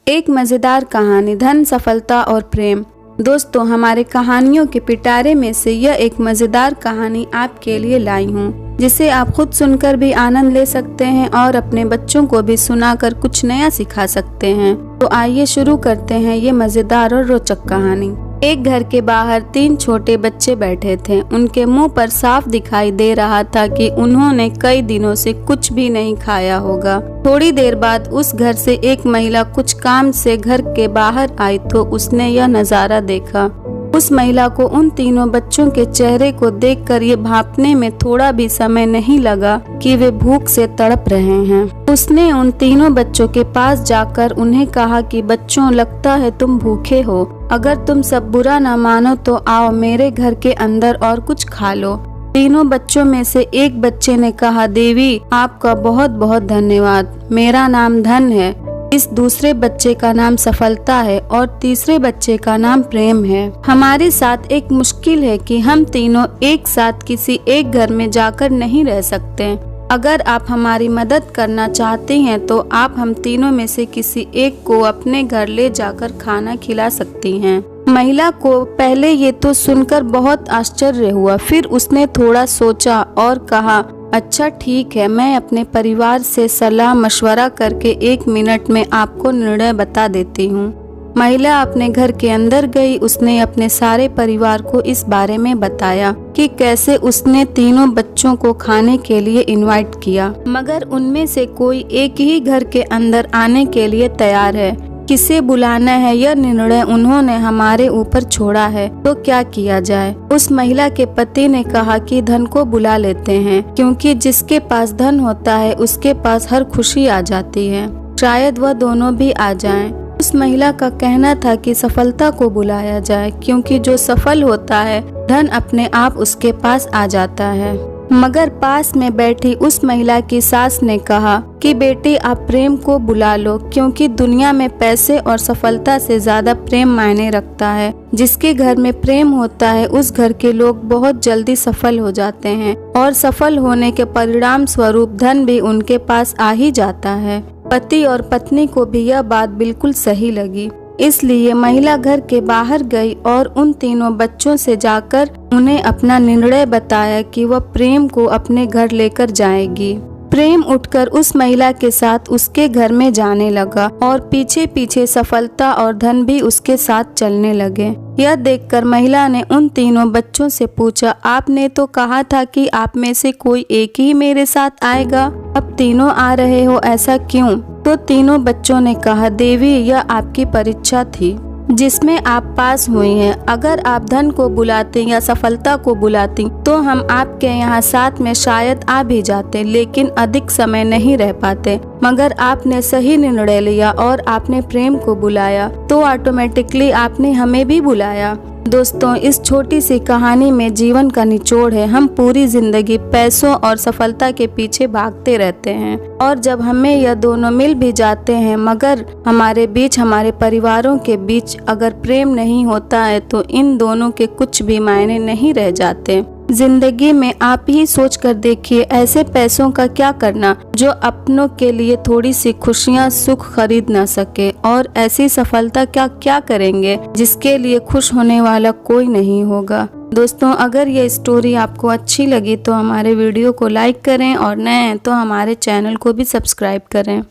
एक मज़ेदार कहानी, धन, सफलता और प्रेम। दोस्तों, हमारे कहानियों के पिटारे में से यह एक मज़ेदार कहानी आपके लिए लाई हूँ, जिसे आप खुद सुनकर भी आनंद ले सकते हैं और अपने बच्चों को भी सुनाकर कुछ नया सिखा सकते हैं। तो आइए शुरू करते हैं ये मज़ेदार और रोचक कहानी। एक घर के बाहर 3 छोटे बच्चे बैठे थे। उनके मुंह पर साफ दिखाई दे रहा था कि उन्होंने कई दिनों से कुछ भी नहीं खाया होगा। थोड़ी देर बाद उस घर से एक महिला कुछ काम से घर के बाहर आई तो उसने यह नज़ारा देखा। उस महिला को उन तीनों बच्चों के चेहरे को देखकर ये भांपने में थोड़ा भी समय नहीं लगा कि वे भूख से तड़प रहे हैं। उसने उन तीनों बच्चों के पास जाकर उन्हें कहा कि बच्चों, लगता है तुम भूखे हो। अगर तुम सब बुरा न मानो तो आओ मेरे घर के अंदर और कुछ खा लो। तीनों बच्चों में से एक बच्चे ने कहा, देवी आपका बहुत बहुत धन्यवाद, मेरा नाम धन है, इस दूसरे बच्चे का नाम सफलता है और तीसरे बच्चे का नाम प्रेम है। हमारे साथ एक मुश्किल है कि हम तीनों एक साथ किसी एक घर में जाकर नहीं रह सकते। अगर आप हमारी मदद करना चाहते हैं तो आप हम तीनों में से किसी एक को अपने घर ले जाकर खाना खिला सकती हैं। महिला को पहले ये तो सुनकर बहुत आश्चर्य हुआ, फिर उसने थोड़ा सोचा और कहा, अच्छा ठीक है, मैं अपने परिवार से सलाह मशवरा करके 1 मिनट में आपको निर्णय बता देती हूँ। महिला अपने घर के अंदर गई। उसने अपने सारे परिवार को इस बारे में बताया कि कैसे उसने तीनों बच्चों को खाने के लिए इनवाइट किया, मगर उनमें से कोई एक ही घर के अंदर आने के लिए तैयार है। किसे बुलाना है यह निर्णय उन्होंने हमारे ऊपर छोड़ा है, तो क्या किया जाए। उस महिला के पति ने कहा कि धन को बुला लेते हैं, क्योंकि जिसके पास धन होता है उसके पास हर खुशी आ जाती है। शायद वह दोनों भी आ जाएं। उस महिला का कहना था कि सफलता को बुलाया जाए, क्योंकि जो सफल होता है धन अपने आप उसके पास आ जाता है। मगर पास में बैठी उस महिला की सास ने कहा कि बेटी आप प्रेम को बुला लो, क्योंकि दुनिया में पैसे और सफलता से ज्यादा प्रेम मायने रखता है। जिसके घर में प्रेम होता है उस घर के लोग बहुत जल्दी सफल हो जाते हैं और सफल होने के परिणाम स्वरूप धन भी उनके पास आ ही जाता है। पति और पत्नी को भी यह बात बिल्कुल सही लगी, इसलिए महिला घर के बाहर गई और उन तीनों बच्चों से जाकर उन्हें अपना निर्णय बताया कि वह प्रेम को अपने घर लेकर जाएगी। प्रेम उठकर उस महिला के साथ उसके घर में जाने लगा और पीछे पीछे सफलता और धन भी उसके साथ चलने लगे। यह देखकर महिला ने उन तीनों बच्चों से पूछा, आपने तो कहा था कि आप में से कोई एक ही मेरे साथ आएगा, अब तीनों आ रहे हो, ऐसा क्यों? तो तीनों बच्चों ने कहा, देवी यह आपकी परीक्षा थी जिसमें आप पास हुई हैं। अगर आप धन को बुलाती या सफलता को बुलाती तो हम आपके यहाँ साथ में शायद आ भी जाते, लेकिन अधिक समय नहीं रह पाते। मगर आपने सही निर्णय लिया और आपने प्रेम को बुलाया, तो ऑटोमेटिकली आपने हमें भी बुलाया। दोस्तों, इस छोटी सी कहानी में जीवन का निचोड़ है। हम पूरी जिंदगी पैसों और सफलता के पीछे भागते रहते हैं और जब हमें यह दोनों मिल भी जाते हैं, मगर हमारे बीच, हमारे परिवारों के बीच अगर प्रेम नहीं होता है तो इन दोनों के कुछ भी मायने नहीं रह जाते। जिंदगी में आप ही सोच कर देखिए, ऐसे पैसों का क्या करना जो अपनों के लिए थोड़ी सी खुशियां, सुख खरीद ना सके, और ऐसी सफलता क्या करेंगे जिसके लिए खुश होने वाला कोई नहीं होगा। दोस्तों, अगर ये स्टोरी आपको अच्छी लगी तो हमारे वीडियो को लाइक करें और नए हैं तो हमारे चैनल को भी सब्सक्राइब करें।